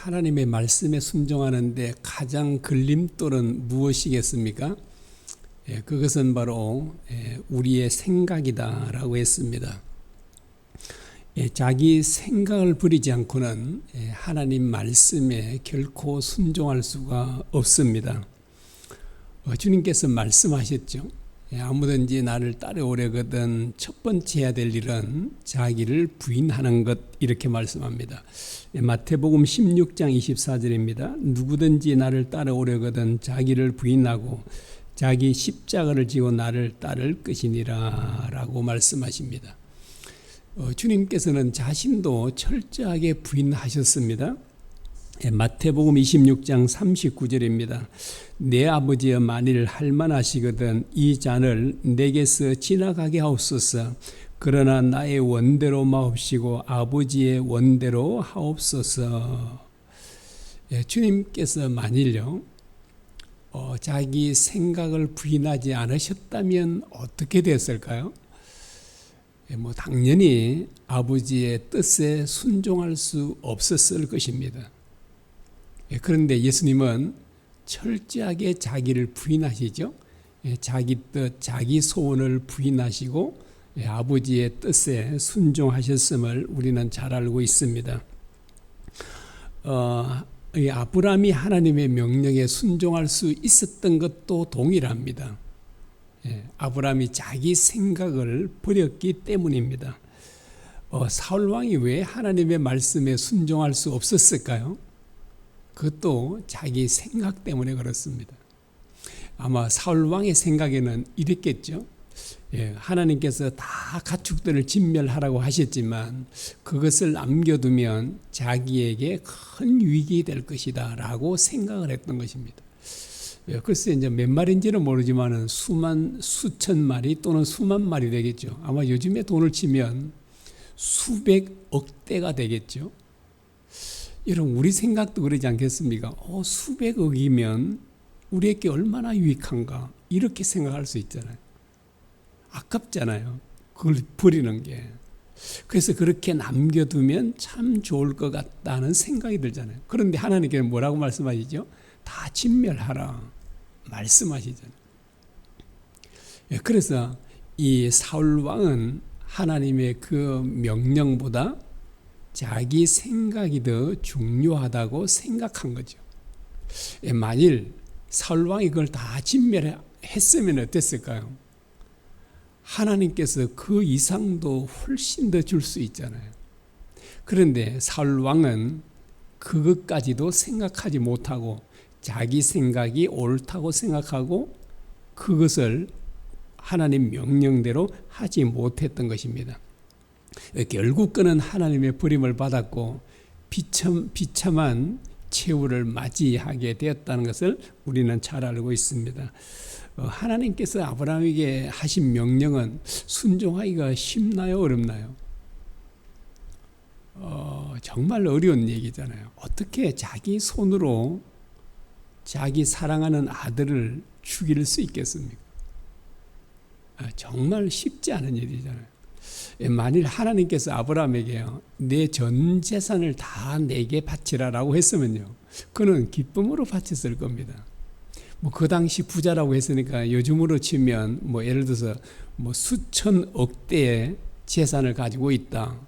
하나님의 말씀에 순종하는데 가장 걸림돌은 무엇이겠습니까? 그것은 바로 우리의 생각이다라고 했습니다. 자기 생각을 버리지 않고는 하나님 말씀에 결코 순종할 수가 없습니다. 주님께서 말씀하셨죠. 아무든지 나를 따라오려거든 첫 번째 해야 될 일은 자기를 부인하는 것, 이렇게 말씀합니다. 마태복음 16장 24절입니다. 누구든지 나를 따라오려거든 자기를 부인하고 자기 십자가를 지고 나를 따를 것이니라 라고 말씀하십니다. 주님께서는 자신도 철저하게 부인하셨습니다. 마태복음 26장 39절입니다. 내 아버지여 만일 할만하시거든 이 잔을 내게서 지나가게 하옵소서. 그러나 나의 원대로 마옵시고 아버지의 원대로 하옵소서. 주님께서 만일요 자기 생각을 부인하지 않으셨다면 어떻게 됐을까요? 당연히 아버지의 뜻에 순종할 수 없었을 것입니다. 그런데 예수님은 철저하게 자기를 부인하시죠. 자기 뜻, 자기 소원을 부인하시고 아버지의 뜻에 순종하셨음을 우리는 잘 알고 있습니다. 아브라함이 하나님의 명령에 순종할 수 있었던 것도 동일합니다. 아브라함이 자기 생각을 버렸기 때문입니다. 사울 왕이 왜 하나님의 말씀에 순종할 수 없었을까요? 그것도 자기 생각 때문에 그렇습니다. 아마 사울 왕의 생각에는 이랬겠죠. 하나님께서 다 가축들을 진멸하라고 하셨지만 그것을 남겨두면 자기에게 큰 위기 될 것이다 라고 생각을 했던 것입니다. 글쎄 이제 몇 마리인지는 모르지만 수천 마리 또는 수만 마리 되겠죠. 아마 요즘에 돈을 치면 수백억 대가 되겠죠. 여러분 우리 생각도 그러지 않겠습니까? 수백억이면 우리에게 얼마나 유익한가 이렇게 생각할 수 있잖아요. 아깝잖아요. 그걸 버리는 게. 그래서 그렇게 남겨두면 참 좋을 것 같다는 생각이 들잖아요. 그런데 하나님께는 뭐라고 말씀하시죠? 다 진멸하라 말씀하시잖아요. 그래서 이 사울 왕은 하나님의 그 명령보다 자기 생각이 더 중요하다고 생각한 거죠. 만일 사울 왕이 그걸 다 진멸했으면 어땠을까요? 하나님께서 그 이상도 훨씬 더 줄 수 있잖아요. 그런데 사울 왕은 그것까지도 생각하지 못하고 자기 생각이 옳다고 생각하고 그것을 하나님 명령대로 하지 못했던 것입니다. 결국 그는 하나님의 버림을 받았고 비참한 최후를 맞이하게 되었다는 것을 우리는 잘 알고 있습니다. 하나님께서 아브라함에게 하신 명령은 순종하기가 쉽나요? 어렵나요? 정말 어려운 얘기잖아요. 어떻게 자기 손으로 자기 사랑하는 아들을 죽일 수 있겠습니까? 정말 쉽지 않은 일이잖아요. 만일 하나님께서 아브라함에게요 내 전 재산을 다 내게 바치라라고 했으면요 그는 기쁨으로 바쳤을 겁니다. 그 당시 부자라고 했으니까 요즘으로 치면 예를 들어서 수천억 대의 재산을 가지고 있다.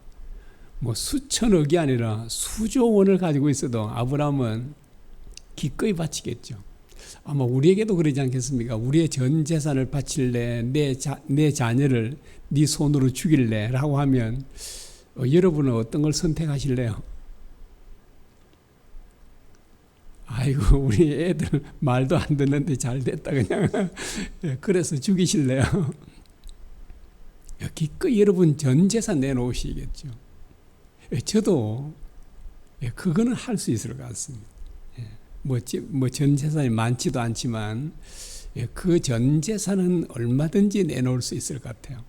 수천억이 아니라 수조 원을 가지고 있어도 아브라함은 기꺼이 바치겠죠. 아마 우리에게도 그러지 않겠습니까? 우리의 전 재산을 바칠래, 내 자녀를 네 손으로 죽일래 라고 하면 여러분은 어떤 걸 선택하실래요? 아이고 우리 애들 말도 안 듣는데 잘 됐다 그냥 그래서 죽이실래요? 기꺼이 여러분 전 재산 내놓으시겠죠. 저도 그거는 할 수 있을 것 같습니다. 전 재산이 많지도 않지만 그 전 재산은 얼마든지 내놓을 수 있을 것 같아요.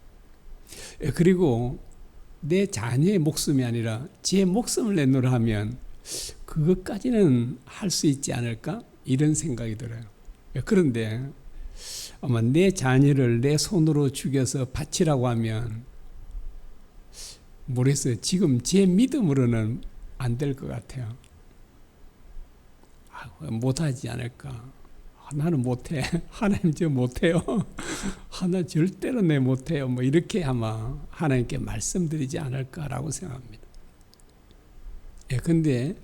그리고 내 자녀의 목숨이 아니라 제 목숨을 내놓으라 하면 그것까지는 할 수 있지 않을까? 이런 생각이 들어요. 그런데 아마 내 자녀를 내 손으로 죽여서 바치라고 하면 모르겠어요. 지금 제 믿음으로는 안 될 것 같아요. 못하지 않을까. 나는 못해. 하나님 저 못해요. 나 절대로 내 못해요. 뭐 이렇게 아마 하나님께 말씀드리지 않을까라고 생각합니다. 근데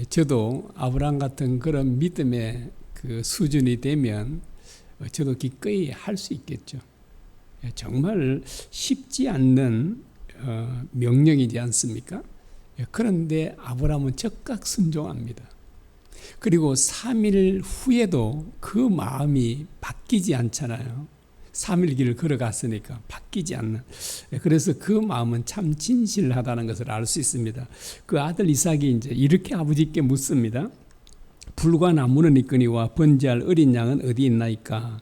저도 아브라함 같은 그런 믿음의 그 수준이 되면 저도 기꺼이 할 수 있겠죠. 정말 쉽지 않는 명령이지 않습니까? 그런데 아브라함은 즉각 순종합니다. 그리고 3일 후에도 그 마음이 바뀌지 않잖아요. 3일 길을 걸어갔으니까 바뀌지 않는. 그래서 그 마음은 참 진실하다는 것을 알 수 있습니다. 그 아들 이삭이 이제 이렇게 아버지께 묻습니다. 불과 나무는 있거니와 번제할 어린 양은 어디 있나이까?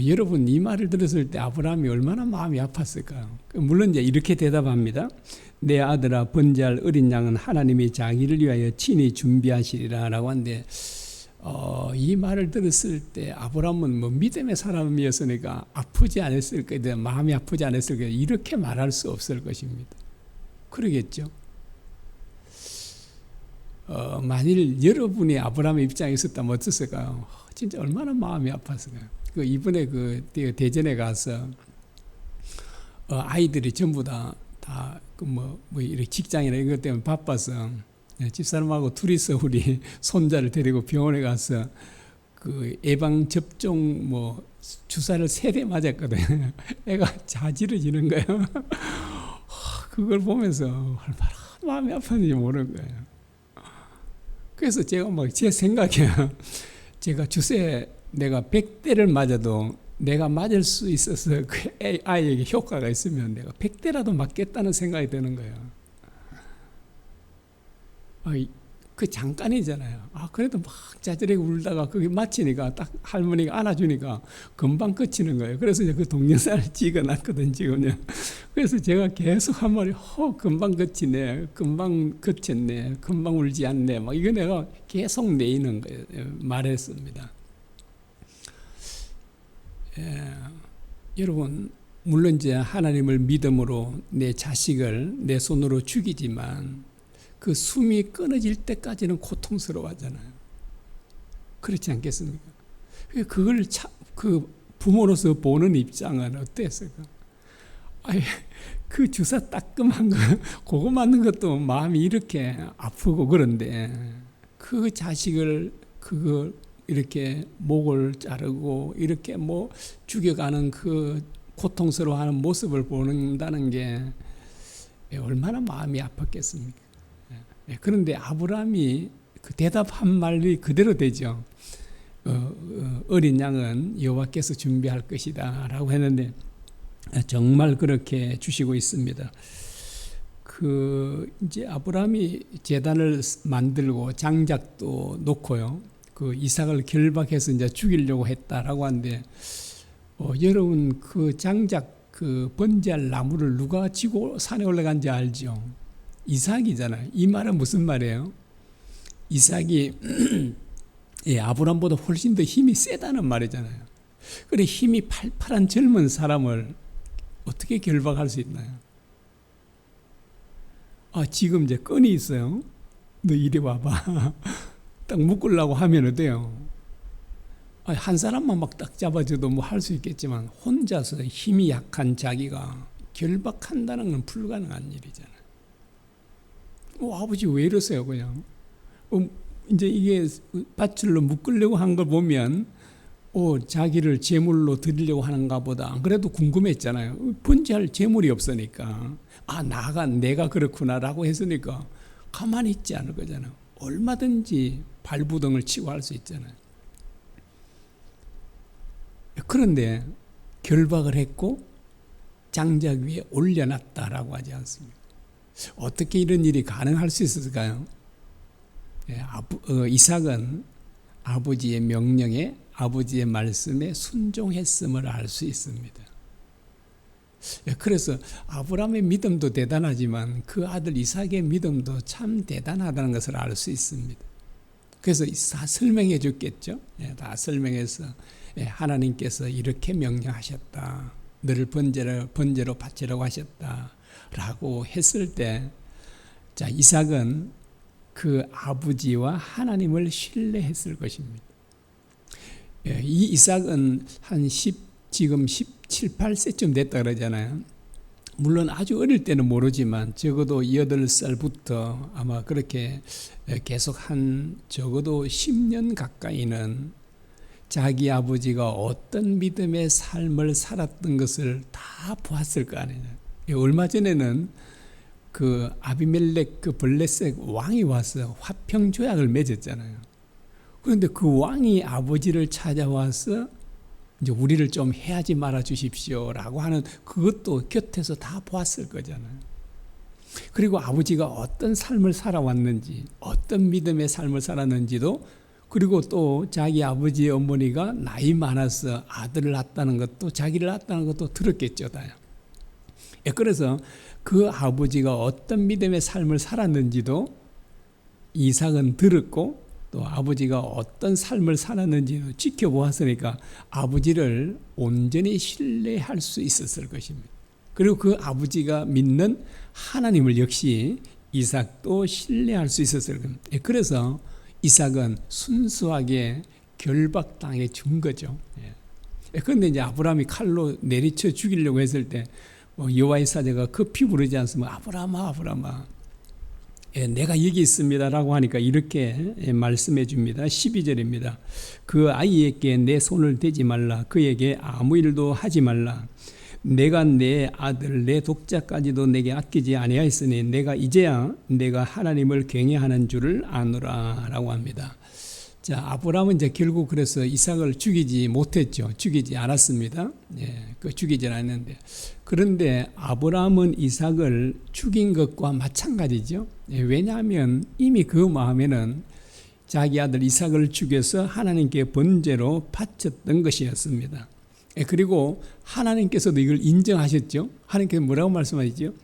여러분 이 말을 들었을 때 아브라함이 얼마나 마음이 아팠을까요? 물론 이제 이렇게 대답합니다. 내 아들아 번제할 어린 양은 하나님이 자기를 위하여 친히 준비하시리라 라고 하는데 이 말을 들었을 때 아브라함은 뭐 믿음의 사람이었으니까 아프지 않았을 거예요. 마음이 아프지 않았을 거예요. 이렇게 말할 수 없을 것입니다. 그러겠죠. 만일 여러분이 아브라함의 입장에 있었다면 어땠을까요? 진짜 얼마나 마음이 아팠을까요? 이번에 그 대전에 가서 아이들이 전부 다 이렇게 직장이나 이런 것 때문에 바빠서 집사람하고 둘이서 우리 손자를 데리고 병원에 가서 그 예방 접종 주사를 3대 맞았거든요. 애가 자지러지는 거예요. 그걸 보면서 얼마나 마음이 아팠는지 모르는 거예요. 그래서 제가 제 생각이야. 제가 주사에 내가 100대를 맞아도 내가 맞을 수 있어서 그 아이에게 효과가 있으면 내가 100대라도 맞겠다는 생각이 드는 거예요. 그 잠깐이잖아요. 그래도 막 자지르게 울다가 그게 마치니까 딱 할머니가 안아주니까 금방 그치는 거예요. 그래서 이제 그 동영상을 찍어놨거든 지금요. 그래서 제가 계속 한 말이 금방 그치네, 금방 그쳤네, 금방 울지 않네. 막 이거 내가 계속 내이는 거예요. 말했습니다. 여러분 물론 이제 하나님을 믿음으로 내 자식을 내 손으로 죽이지만 그 숨이 끊어질 때까지는 고통스러워하잖아요. 그렇지 않겠습니까? 그걸 그 부모로서 보는 입장은 어땠을까? 그 주사 따끔한 거 그거 맞는 것도 마음이 이렇게 아프고 그런데 그 자식을 그거 이렇게 목을 자르고 이렇게 죽여가는 그 고통스러워하는 모습을 보는다는 게 얼마나 마음이 아팠겠습니까? 그런데 아브라함이 그 대답한 말이 그대로 되죠. 어린 양은 여호와께서 준비할 것이다 라고 했는데 정말 그렇게 주시고 있습니다. 이제 아브라함이 제단을 만들고 장작도 놓고요. 그 이삭을 결박해서 이제 죽이려고 했다라고 하는데 여러분 그 장작 그 번제할 나무를 누가 지고 산에 올라간지 알죠? 이삭이잖아요. 이 말은 무슨 말이에요? 이삭이 아브라함보다 훨씬 더 힘이 세다는 말이잖아요. 그래 힘이 팔팔한 젊은 사람을 어떻게 결박할 수 있나요? 지금 이제 끈이 있어요. 너 이리 와봐. 딱 묶으려고 하면 어때요? 한 사람만 막 딱 잡아줘도 할 수 있겠지만 혼자서 힘이 약한 자기가 결박한다는 건 불가능한 일이잖아요. 아버지 왜 이러세요 그냥? 이제 이게 밧줄로 묶으려고 한 걸 보면 자기를 제물로 드리려고 하는가 보다. 안 그래도 궁금했잖아요. 번제할 제물이 없으니까 내가 그렇구나라고 했으니까 가만히 있지 않을 거잖아요. 얼마든지 발부등을 치고 할 수 있잖아요. 그런데 결박을 했고 장작 위에 올려놨다라고 하지 않습니까? 어떻게 이런 일이 가능할 수 있을까요? 이삭은 아버지의 명령에 아버지의 말씀에 순종했음을 알 수 있습니다. 그래서 아브라함의 믿음도 대단하지만 그 아들 이삭의 믿음도 참 대단하다는 것을 알 수 있습니다. 그래서 다 설명해 줬겠죠. 다 설명해서 하나님께서 이렇게 명령하셨다. 너를 번제로 바치라고 하셨다. 라고 했을 때 이삭은 그 아버지와 하나님을 신뢰했을 것입니다. 이 이삭은 지금 17, 8세쯤 됐다 그러잖아요. 물론 아주 어릴 때는 모르지만 적어도 8살부터 아마 그렇게 계속 적어도 10년 가까이는 자기 아버지가 어떤 믿음의 삶을 살았던 것을 다 보았을 거 아니에요. 얼마 전에는 그 아비멜렉 그 블레셋 왕이 와서 화평 조약을 맺었잖아요. 그런데 그 왕이 아버지를 찾아와서 이제 우리를 좀 해하지 말아 주십시오라고 하는 그것도 곁에서 다 보았을 거잖아요. 그리고 아버지가 어떤 삶을 살아왔는지, 어떤 믿음의 삶을 살았는지도, 그리고 또 자기 아버지의 어머니가 나이 많아서 아들을 낳았다는 것도, 자기를 낳았다는 것도 들었겠죠, 다요. 그래서 그 아버지가 어떤 믿음의 삶을 살았는지도 이삭은 들었고, 또 아버지가 어떤 삶을 살았는지 지켜보았으니까 아버지를 온전히 신뢰할 수 있었을 것입니다. 그리고 그 아버지가 믿는 하나님을 역시 이삭도 신뢰할 수 있었을 겁니다. 그래서 이삭은 순수하게 결박당해 준 거죠. 그런데 이제 아브라함이 칼로 내리쳐 죽이려고 했을 때 여호와의 사자가 급히 부르지 않으면 아브라함아 내가 여기 있습니다라고 하니까 이렇게 말씀해 줍니다. 12절입니다. 그 아이에게 내 손을 대지 말라. 그에게 아무 일도 하지 말라. 내가 내 아들 내 독자까지도 내게 아끼지 아니하였으니 내가 이제야 내가 하나님을 경외하는 줄을 아노라 라고 합니다. 자, 아브라함은 이제 결국 그래서 이삭을 죽이지 못했죠. 죽이지 않았습니다. 죽이지 않았는데. 그런데 아브라함은 이삭을 죽인 것과 마찬가지죠. 왜냐하면 이미 그 마음에는 자기 아들 이삭을 죽여서 하나님께 번제로 바쳤던 것이었습니다. 그리고 하나님께서도 이걸 인정하셨죠. 하나님께서 뭐라고 말씀하시죠?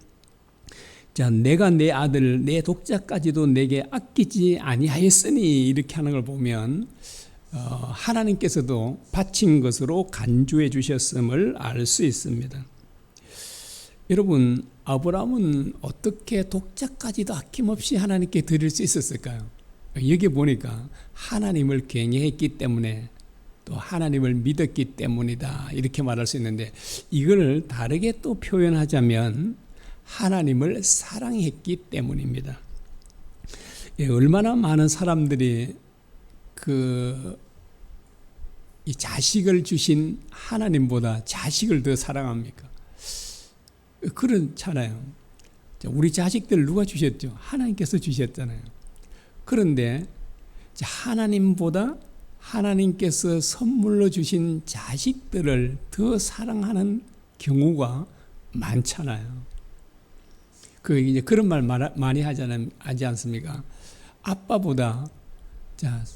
자, 내가 내 아들 내 독자까지도 내게 아끼지 아니하였으니 이렇게 하는 걸 보면 하나님께서도 바친 것으로 간주해 주셨음을 알 수 있습니다. 여러분, 아브라함은 어떻게 독자까지도 아낌없이 하나님께 드릴 수 있었을까요? 여기 보니까 하나님을 경외했기 때문에 또 하나님을 믿었기 때문이다 이렇게 말할 수 있는데, 이걸 다르게 또 표현하자면 하나님을 사랑했기 때문입니다. 얼마나 많은 사람들이 이 자식을 주신 하나님보다 자식을 더 사랑합니까? 그렇잖아요. 우리 자식들 누가 주셨죠? 하나님께서 주셨잖아요. 그런데 하나님보다 하나님께서 선물로 주신 자식들을 더 사랑하는 경우가 많잖아요. 이제 그런 말 많이 하지 않습니까? 아빠보다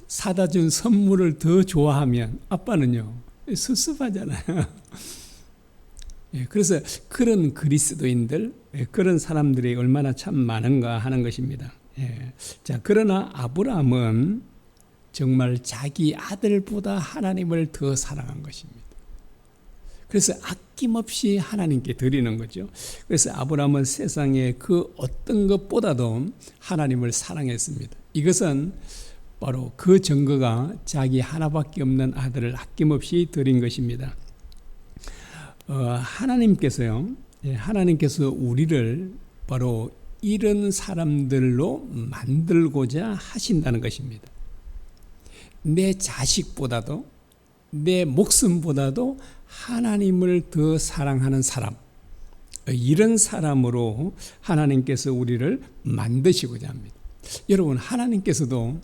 사다 준 선물을 더 좋아하면 아빠는요 섭섭하잖아요. 그래서 그런 그리스도인들, 그런 사람들이 얼마나 참 많은가 하는 것입니다. 자, 그러나 아브라함은 정말 자기 아들보다 하나님을 더 사랑한 것입니다. 그래서 아낌없이 하나님께 드리는 거죠. 그래서 아브라함은 세상의 그 어떤 것보다도 하나님을 사랑했습니다. 이것은 바로 그 증거가 자기 하나밖에 없는 아들을 아낌없이 드린 것입니다. 하나님께서 우리를 바로 이런 사람들로 만들고자 하신다는 것입니다. 내 자식보다도 내 목숨보다도 하나님을 더 사랑하는 사람, 이런 사람으로 하나님께서 우리를 만드시고자 합니다. 여러분, 하나님께서도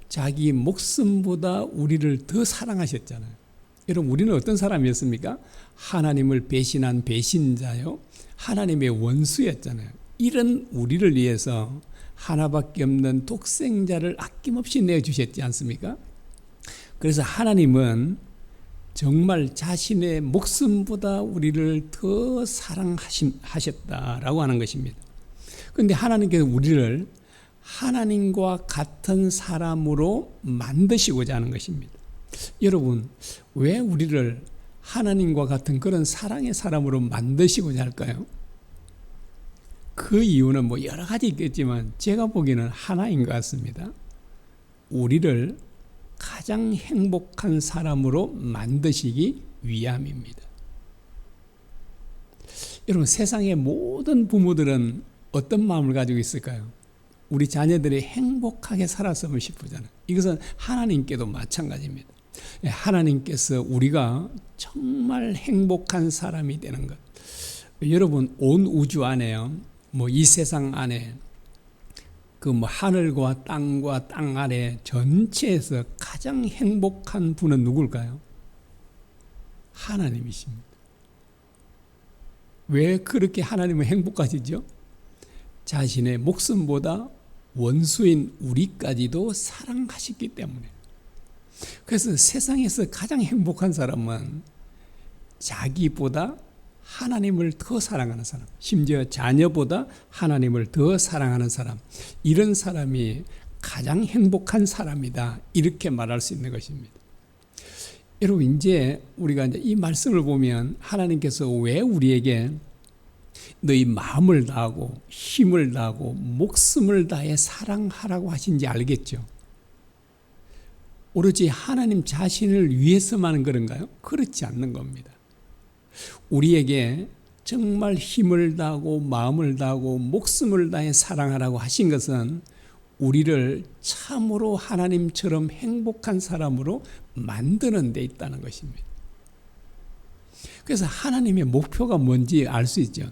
자기 목숨보다 우리를 더 사랑하셨잖아요. 여러분, 우리는 어떤 사람이었습니까? 하나님을 배신한 배신자요, 하나님의 원수였잖아요. 이런 우리를 위해서 하나밖에 없는 독생자를 아낌없이 내주셨지 않습니까? 그래서 하나님은 정말 자신의 목숨보다 우리를 더 사랑하셨다라고 하는 것입니다. 그런데 하나님께서 우리를 하나님과 같은 사람으로 만드시고자 하는 것입니다. 여러분, 왜 우리를 하나님과 같은 그런 사랑의 사람으로 만드시고자 할까요? 그 이유는 뭐 여러 가지 있겠지만 제가 보기에는 하나인 것 같습니다. 우리를 가장 행복한 사람으로 만드시기 위함입니다. 여러분, 세상의 모든 부모들은 어떤 마음을 가지고 있을까요? 우리 자녀들이 행복하게 살았으면 싶으잖아요. 이것은 하나님께도 마찬가지입니다. 하나님께서 우리가 정말 행복한 사람이 되는 것. 여러분, 온 우주 안에요, 뭐 이 세상 안에 그 뭐 하늘과 땅과 땅 아래 전체에서 가장 행복한 분은 누굴까요? 하나님이십니다. 왜 그렇게 하나님은 행복하시죠? 자신의 목숨보다 원수인 우리까지도 사랑하시기 때문에. 그래서 세상에서 가장 행복한 사람은 자기보다 하나님을 더 사랑하는 사람, 심지어 자녀보다 하나님을 더 사랑하는 사람, 이런 사람이 가장 행복한 사람이다, 이렇게 말할 수 있는 것입니다. 여러분, 이제 우리가 이제 이 말씀을 보면 하나님께서 왜 우리에게 너희 마음을 다하고 힘을 다하고 목숨을 다해 사랑하라고 하신지 알겠죠? 오로지 하나님 자신을 위해서만 그런가요? 그렇지 않는 겁니다. 우리에게 정말 힘을 다하고 마음을 다하고 목숨을 다해 사랑하라고 하신 것은 우리를 참으로 하나님처럼 행복한 사람으로 만드는 데 있다는 것입니다. 그래서 하나님의 목표가 뭔지 알 수 있죠.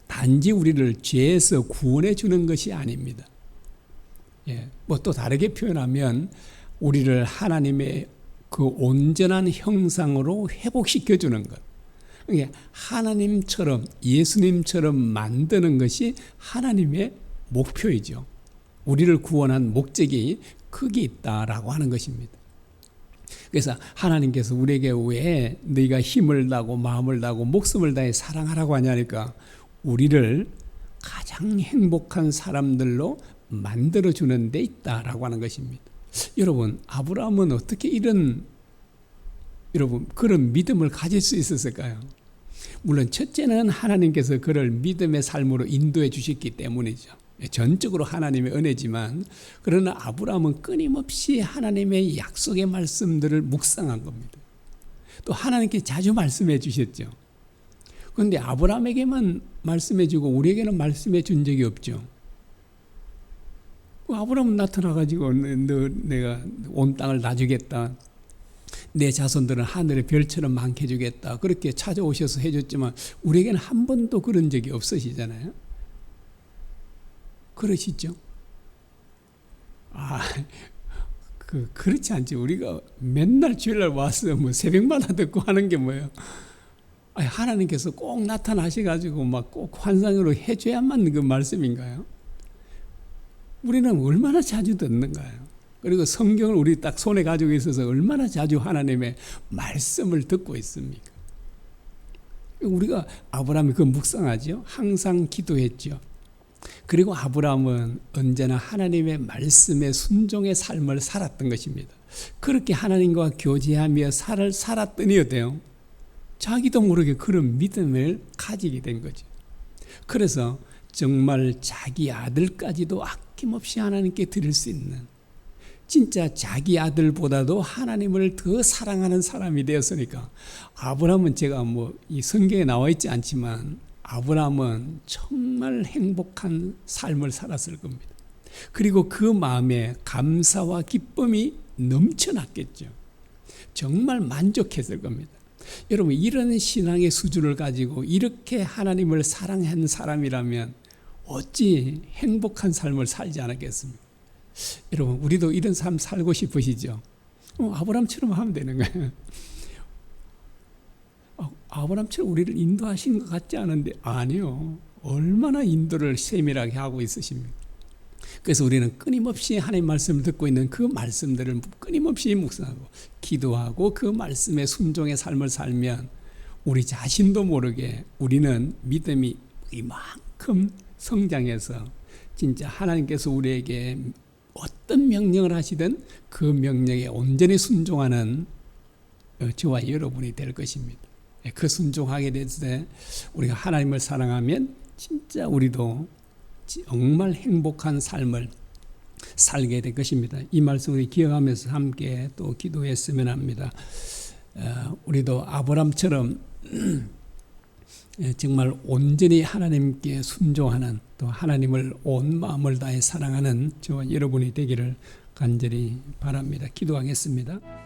단지 우리를 죄에서 구원해 주는 것이 아닙니다. 뭐 또 다르게 표현하면 우리를 하나님의 그 온전한 형상으로 회복시켜 주는 것. 하나님처럼, 예수님처럼 만드는 것이 하나님의 목표이죠. 우리를 구원한 목적이 크게 있다라고 하는 것입니다. 그래서 하나님께서 우리에게 왜 너희가 힘을 다하고 마음을 다하고 목숨을 다해 사랑하라고 하냐니까 우리를 가장 행복한 사람들로 만들어주는 데 있다라고 하는 것입니다. 여러분, 아브라함은 어떻게 그런 믿음을 가질 수 있었을까요? 물론 첫째는 하나님께서 그를 믿음의 삶으로 인도해 주셨기 때문이죠. 전적으로 하나님의 은혜지만, 그러나 아브라함은 끊임없이 하나님의 약속의 말씀들을 묵상한 겁니다. 또 하나님께 자주 말씀해 주셨죠. 그런데 아브라함에게만 말씀해 주고 우리에게는 말씀해 준 적이 없죠. 아브라함은 나타나가지고 내가 온 땅을 놔주겠다, 내 자손들은 하늘의 별처럼 많게 해주겠다, 그렇게 찾아오셔서 해줬지만 우리에게는 한 번도 그런 적이 없으시잖아요. 그러시죠? 그렇지 않지. 우리가 맨날 주일날 와서 뭐 새벽마다 듣고 하는 게 뭐예요? 하나님께서 꼭 나타나셔가지고 막 꼭 환상으로 해줘야만 그 말씀인가요? 우리는 얼마나 자주 듣는가요? 그리고 성경을 우리 딱 손에 가지고 있어서 얼마나 자주 하나님의 말씀을 듣고 있습니까? 우리가 아브라함이 그 묵상하죠. 항상 기도했죠. 그리고 아브라함은 언제나 하나님의 말씀에 순종의 삶을 살았던 것입니다. 그렇게 하나님과 교제하며 살았더니 어때요? 자기도 모르게 그런 믿음을 가지게 된 거죠. 그래서 정말 자기 아들까지도 아낌없이 하나님께 드릴 수 있는, 진짜 자기 아들보다도 하나님을 더 사랑하는 사람이 되었으니까, 아브라함은 제가 뭐 이 성경에 나와 있지 않지만 아브라함은 정말 행복한 삶을 살았을 겁니다. 그리고 그 마음에 감사와 기쁨이 넘쳐났겠죠. 정말 만족했을 겁니다. 여러분, 이런 신앙의 수준을 가지고 이렇게 하나님을 사랑한 사람이라면 어찌 행복한 삶을 살지 않았겠습니까? 여러분, 우리도 이런 삶 살고 싶으시죠? 아브라함처럼 하면 되는 거예요. 아브라함처럼 우리를 인도하신 것 같지 않은데, 아니요. 얼마나 인도를 세밀하게 하고 있으십니까? 그래서 우리는 끊임없이 하나님 말씀을 듣고 있는 그 말씀들을 끊임없이 묵상하고 기도하고 그 말씀에 순종의 삶을 살면 우리 자신도 모르게 우리는 믿음이 이만큼 성장해서 진짜 하나님께서 우리에게 어떤 명령을 하시든 그 명령에 온전히 순종하는 저와 여러분이 될 것입니다. 그 순종하게 될 때 우리가 하나님을 사랑하면 진짜 우리도 정말 행복한 삶을 살게 될 것입니다. 이 말씀을 기억하면서 함께 또 기도했으면 합니다. 우리도 아브람처럼 정말 온전히 하나님께 순종하는, 또 하나님을 온 마음을 다해 사랑하는 저와 여러분이 되기를 간절히 바랍니다. 기도하겠습니다.